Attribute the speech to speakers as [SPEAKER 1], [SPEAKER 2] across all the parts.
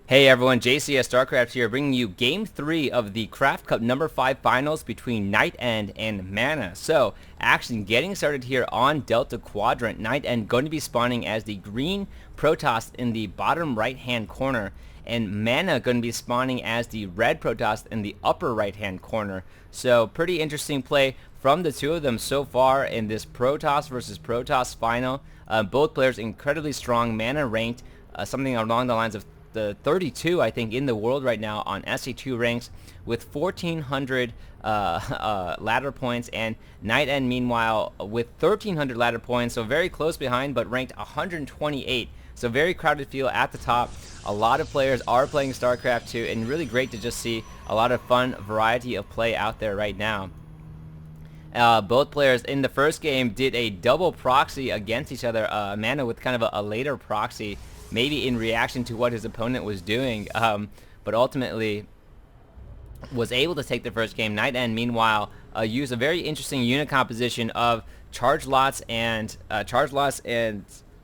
[SPEAKER 1] Hey everyone, JCS StarCraft here, bringing you Game 3 of the Craft Cup number 5 finals between NightEnD and MaNa. So, action getting started here on Delta Quadrant. NightEnD going to be spawning as the green Protoss in the bottom right-hand corner, and MaNa going to be spawning as the red Protoss in the upper right-hand corner. So, pretty interesting play from the two of them so far in this Protoss versus Protoss final. Both players incredibly strong, MaNa ranked something along the lines of the 32, I think, in the world right now on SC2 ranks with 1,400 ladder points, and NightEnD meanwhile with 1,300 ladder points, so very close behind, but ranked 128. So very crowded field at the top. A lot of players are playing StarCraft 2, and really great to just see a lot of fun variety of play out there right now. Both players in the first game did a double proxy against each other. MaNa with kind of a later proxy, maybe in reaction to what his opponent was doing, but ultimately was able to take the first game. NightEnD, meanwhile, used a very interesting unit composition of charge lots and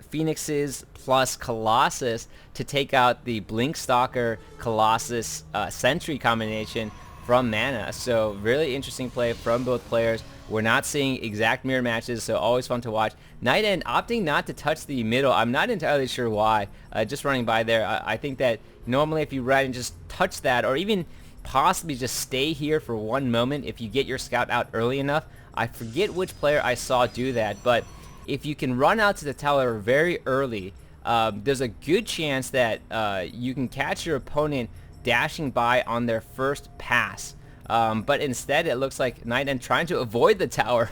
[SPEAKER 1] Phoenixes plus Colossus to take out the Blink Stalker Colossus Sentry combination from MaNa. So really interesting play from both players. We're not seeing exact mirror matches, so always fun to watch. NightEnD opting not to touch the middle. I'm not entirely sure why. Just running by there, I think that normally if you run and just touch that, or even possibly just stay here for one moment if you get your scout out early enough. I forget which player I saw do that, but if you can run out to the tower very early, there's a good chance that you can catch your opponent dashing by on their first pass. But instead it looks like NightEnD trying to avoid the tower.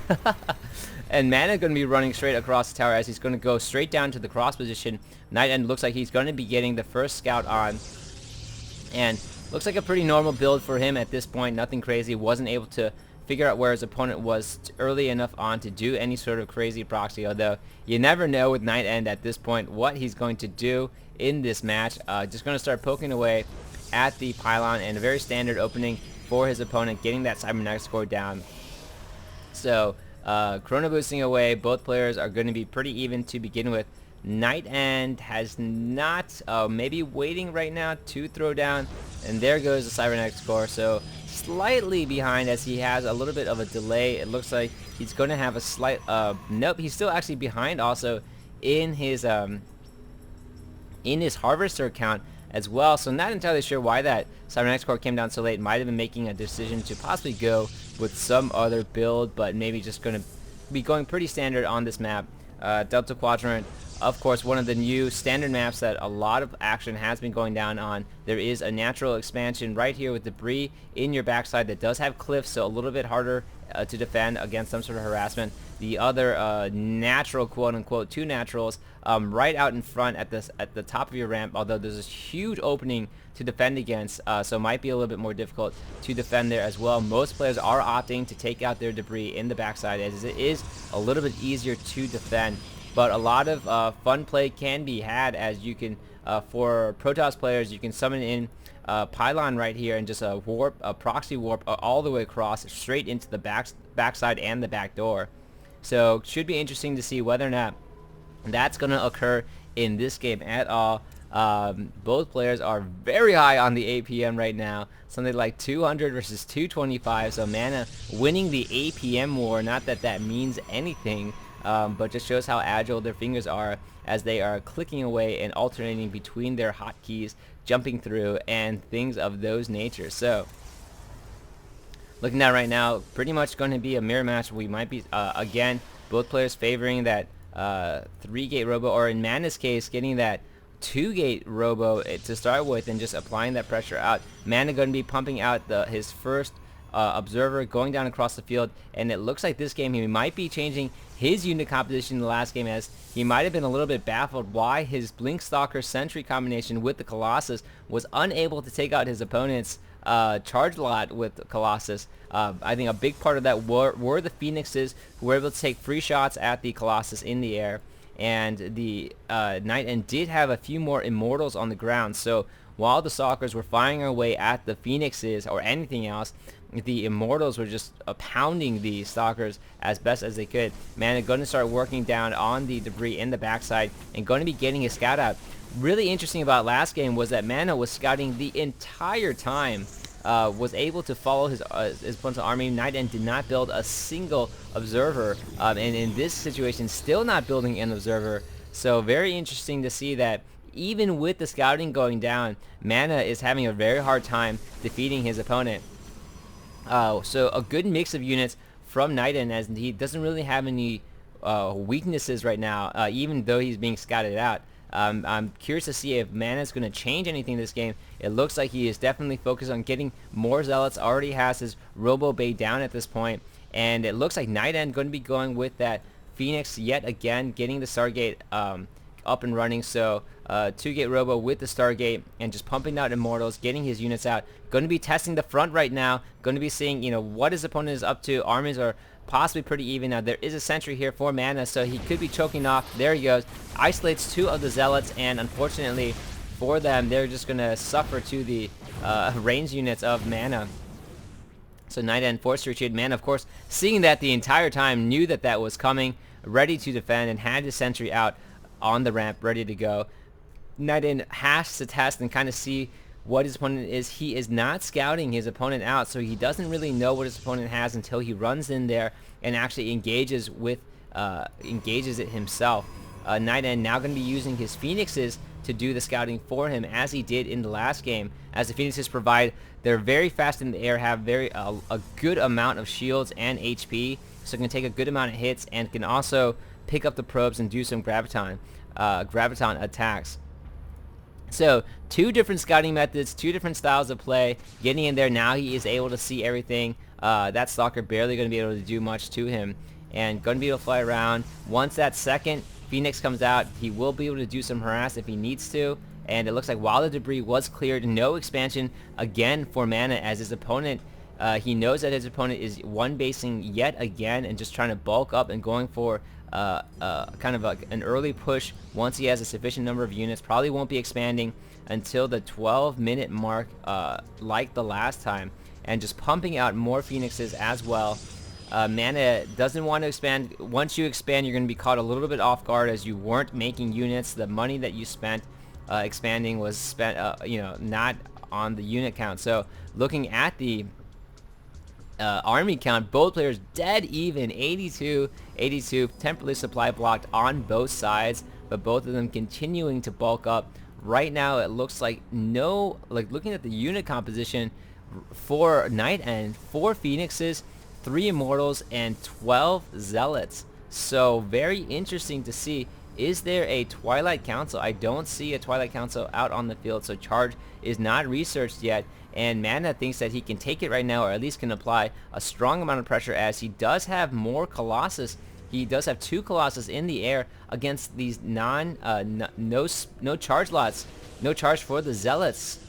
[SPEAKER 1] And MaNa going to be running straight across the tower as he's going to go straight down to the cross position. NightEnD looks like he's going to be getting the first scout on. And looks like a pretty normal build for him at this point. Nothing crazy. Wasn't able to figure out where his opponent was early enough on to do any sort of crazy proxy. Although you never know with NightEnD at this point what he's going to do in this match. Just going to start poking away at the pylon, and a very standard opening for his opponent, getting that cybernetic score down. So chrono boosting away, both players are going to be pretty even to begin with. NightEnD has not, maybe waiting right now to throw down, and there goes the cybernetic score. So slightly behind as he has a little bit of a delay. It looks like he's going to have a slight, nope, he's still actually behind also in his harvester count as well. So not entirely sure why that cybernetic score came down so late. Might have been making a decision to possibly go with some other build, but maybe just going to be going pretty standard on this map. Delta Quadrant, of course, one of the new standard maps that a lot of action has been going down on. There is a natural expansion right here with debris in your backside that does have cliffs, so a little bit harder to defend against some sort of harassment. The other natural, quote-unquote, two naturals right out in front at the top of your ramp, although there's this huge opening to defend against, so it might be a little bit more difficult to defend there as well. Most players are opting to take out their debris in the backside, as it is a little bit easier to defend. But a lot of fun play can be had, as you can, for Protoss players, you can summon in pylon right here and just a proxy warp all the way across straight into the backside and the back door. So should be interesting to see whether or not that's going to occur in this game at all. Both players are very high on the APM right now, something like 200 versus 225. So MaNa winning the APM war. Not that that means anything, but just shows how agile their fingers are as they are clicking away and alternating between their hotkeys, jumping through, and things of those natures. So looking at right now, pretty much going to be a mirror match. We might be, again, both players favoring that 3-gate robo, or in MaNa's case, getting that 2-gate robo to start with and just applying that pressure out. MaNa going to be pumping out his first observer, going down across the field, and it looks like this game he might be changing his unit composition in the last game, as he might have been a little bit baffled why his Blink Stalker Sentry combination with the Colossus was unable to take out his opponent's charge lot with Colossus. I think a big part of that were the Phoenixes, who were able to take free shots at the Colossus in the air, and the NightEnD did have a few more immortals on the ground. So while the Stalkers were firing away at the Phoenixes or anything else, the Immortals were just pounding the Stalkers as best as they could. MaNa going to start working down on the debris in the backside and going to be getting a scout out. Really interesting about last game was that MaNa was scouting the entire time, was able to follow his opponent's army. NightEnD did not build a single observer, and in this situation still not building an observer. So very interesting to see that even with the scouting going down, MaNa is having a very hard time defeating his opponent. So a good mix of units from NightEnD, as he doesn't really have any weaknesses right now, even though he's being scouted out. I'm curious to see if MaNa is going to change anything this game. It looks like he is definitely focused on getting more Zealots, already has his Robo Bay down at this point, and it looks like NightEnD going to be going with that Phoenix yet again, getting the Stargate up and running. So 2-gate Robo with the Stargate and just pumping out Immortals, getting his units out. Going to be testing the front right now. Going to be seeing, what his opponent is up to. Armies are possibly pretty even. Now there is a sentry here for MaNa, so he could be choking off. There he goes. Isolates 2 of the Zealots, and unfortunately for them, they're just going to suffer to the range units of MaNa. So NightEnD forced to retreat. MaNa, of course, seeing that the entire time, knew that that was coming, ready to defend, and had his sentry out on the ramp, ready to go. NightEnD has to test and kind of see what his opponent is. He is not scouting his opponent out, so he doesn't really know what his opponent has until he runs in there and actually engages it himself. NightEnD now going to be using his Phoenixes to do the scouting for him, as he did in the last game. As the Phoenixes provide, they're very fast in the air, have a good amount of shields and HP, so can take a good amount of hits and can also pick up the probes and do some graviton attacks. So 2 different scouting methods, 2 different styles of play. Getting in there now, he is able to see everything. That Stalker barely going to be able to do much to him, and going to be able to fly around. Once that second Phoenix comes out, he will be able to do some harass if he needs to. And it looks like while the debris was cleared, no expansion again for MaNa, as his opponent, he knows that his opponent is one basing yet again and just trying to bulk up and going for kind of an early push once he has a sufficient number of units. Probably won't be expanding until the 12-minute mark, like the last time, and just pumping out more Phoenixes as well. MaNa doesn't want to expand. Once you expand, you're going to be caught a little bit off guard, as you weren't making units. The money that you spent expanding was spent, not on the unit count. So looking at the army count, both players dead even, 82, temporarily supply blocked on both sides, but both of them continuing to bulk up. Right now it looks like looking at the unit composition for NightEnD, 4 Phoenixes, 3 Immortals, and 12 Zealots. So very interesting to see. Is there a Twilight Council? I don't see a Twilight Council out on the field, so charge is not researched yet. And MaNa thinks that he can take it right now, or at least can apply a strong amount of pressure, as he does have more Colossus. He does have 2 Colossus in the air against these no charge lots, no charge for the Zealots.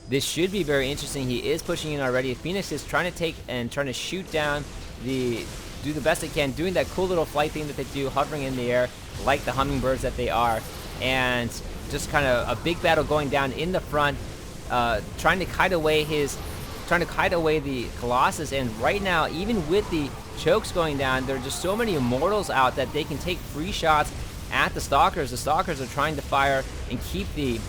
[SPEAKER 1] This should be very interesting. He is pushing in already. Phoenix is trying to take and trying to shoot down do the best they can, doing that cool little flight thing that they do, hovering in the air like the hummingbirds that they are, and just kind of a big battle going down in the front. Trying to kite away the Colossus, and right now, even with the chokes going down, there are just so many Immortals out that they can take free shots at the Stalkers. The Stalkers are trying to fire and keep the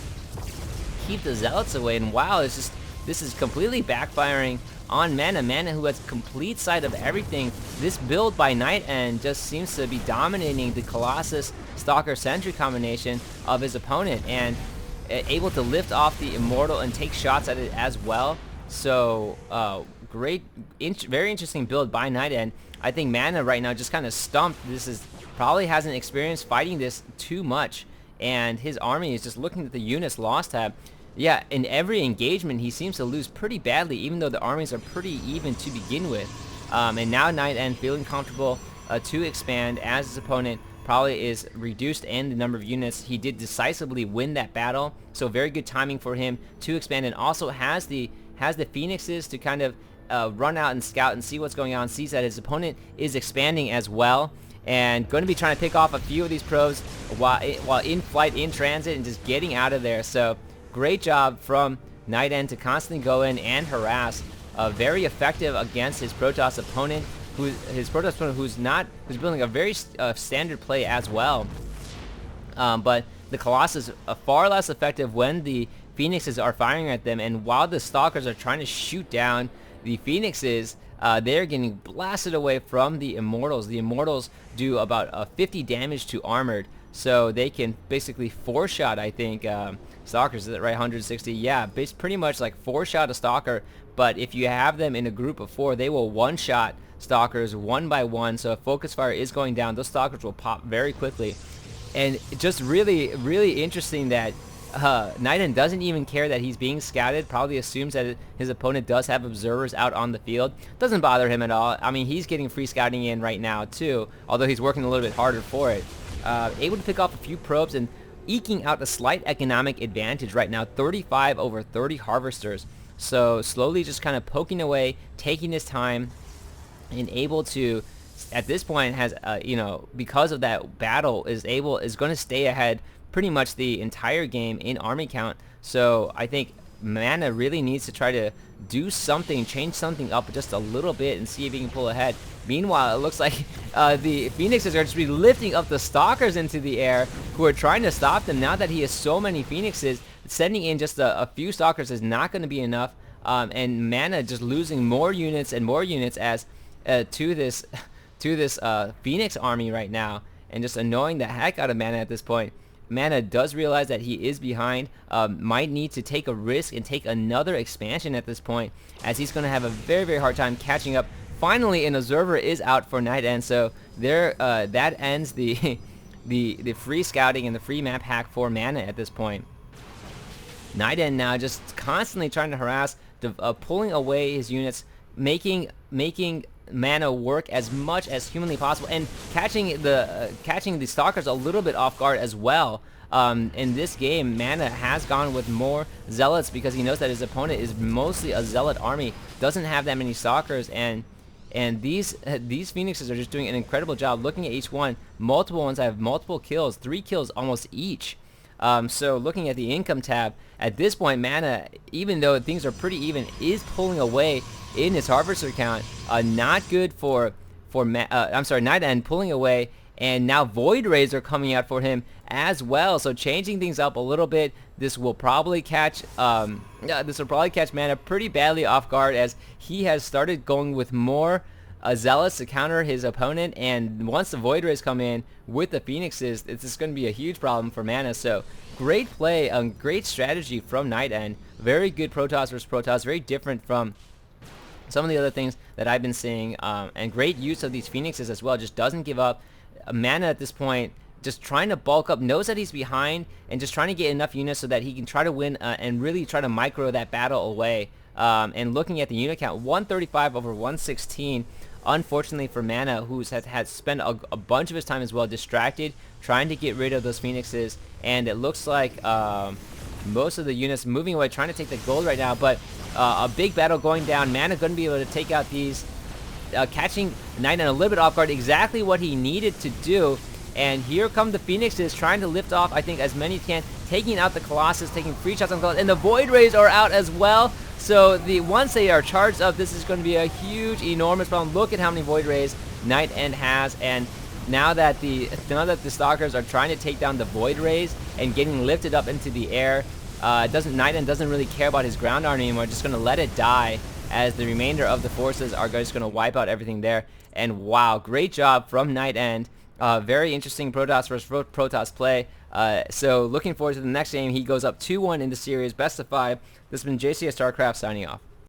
[SPEAKER 1] Zealots away, and wow, this is completely backfiring on MaNa. MaNa, who has complete sight of everything. This build by NightEnD just seems to be dominating the Colossus Stalker Sentry combination of his opponent, and able to lift off the Immortal and take shots at it as well. So very interesting build by NightEnD. I think MaNa right now just kind of stumped. Probably hasn't experienced fighting this too much, and his army is just looking at the units lost tab. Yeah, in every engagement he seems to lose pretty badly, even though the armies are pretty even to begin with. And now NightEnD feeling comfortable to expand, as his opponent probably is reduced in the number of units. He did decisively win that battle, so very good timing for him to expand, and also has the Phoenixes to kind of run out and scout and see what's going on. Sees that his opponent is expanding as well, and going to be trying to pick off a few of these probes while in flight, in transit, and just getting out of there. So great job from NightEnD to constantly go in and harass. Very effective against his Protoss opponent, who's building a very standard play as well. But the Colossus are far less effective when the Phoenixes are firing at them, and while the Stalkers are trying to shoot down the Phoenixes, they're getting blasted away from the Immortals. The Immortals do about 50 damage to Armored, so they can basically 4-shot, I think, Stalkers. Is that right? 160? Yeah, pretty much like 4-shot a Stalker, but if you have them in a group of 4, they will 1-shot Stalkers one by one, so if focus fire is going down, those Stalkers will pop very quickly. And just really, really interesting that NightEnD doesn't even care that he's being scouted, probably assumes that his opponent does have observers out on the field. Doesn't bother him at all. I mean, he's getting free scouting in right now too, although he's working a little bit harder for it. Able to pick off a few probes and eking out a slight economic advantage right now, 35 over 30 harvesters. So slowly just kind of poking away, taking his time, and able to, at this point, has because of that battle, is going to stay ahead pretty much the entire game in army count. So I think MaNa really needs to try to do something, change something up just a little bit, and see if he can pull ahead. Meanwhile, it looks like the Phoenixes are just be lifting up the Stalkers into the air, who are trying to stop them. Now that he has so many Phoenixes, sending in just a few Stalkers is not going to be enough, and MaNa just losing more units and more units as to this Phoenix army right now, and just annoying the heck out of MaNa at this point. MaNa does realize that he is behind, might need to take a risk and take another expansion at this point, as he's going to have a very, very hard time catching up. Finally, an observer is out for NightEnD, so there that ends the free scouting and the free map hack for MaNa at this point. NightEnD now just constantly trying to harass, pulling away his units, making MaNa work as much as humanly possible, and catching the Stalkers a little bit off guard as well. In this game, MaNa has gone with more Zealots because he knows that his opponent is mostly a Zealot army, doesn't have that many Stalkers, and these Phoenixes are just doing an incredible job. Looking at each one, multiple ones have multiple kills, 3 kills almost each. So looking at the income tab, at this point, MaNa, even though things are pretty even, is pulling away in his harvester count. Not good for NightEnD pulling away, and now Void Rays are coming out for him as well. So changing things up a little bit. This will probably catch MaNa pretty badly off guard, as he has started going with more Zealots to counter his opponent, and once the Void Rays come in with the Phoenixes, it's just going to be a huge problem for MaNa. So great play, great strategy from NightEnD. Very good Protoss versus Protoss, very different from some of the other things that I've been seeing, and great use of these Phoenixes as well. Just doesn't give up. MaNa at this point just trying to bulk up, knows that he's behind, and just trying to get enough units so that he can try to win and really try to micro that battle away. And looking at the unit count, 135 over 116. Unfortunately for MaNa, who has spent a bunch of his time as well distracted, trying to get rid of those Phoenixes, and it looks like most of the units moving away, trying to take the gold right now, but a big battle going down. MaNa going to be able to take out these, catching NightEnD a little bit off guard, exactly what he needed to do. And here come the Phoenixes trying to lift off, I think, as many as can, taking out the Colossus, taking free shots on Colossus, and the Void Rays are out as well. So once they are charged up, this is going to be a huge, enormous problem. Look at how many Void Rays NightEnD has, and now that the Stalkers are trying to take down the Void Rays and getting lifted up into the air, NightEnD doesn't really care about his ground army anymore. Just going to let it die, as the remainder of the forces are just going to wipe out everything there. And wow, great job from NightEnD. Very interesting Protoss versus Protoss play. So looking forward to the next game. He goes up 2-1 in the series, best of 5. This has been JCS StarCraft signing off.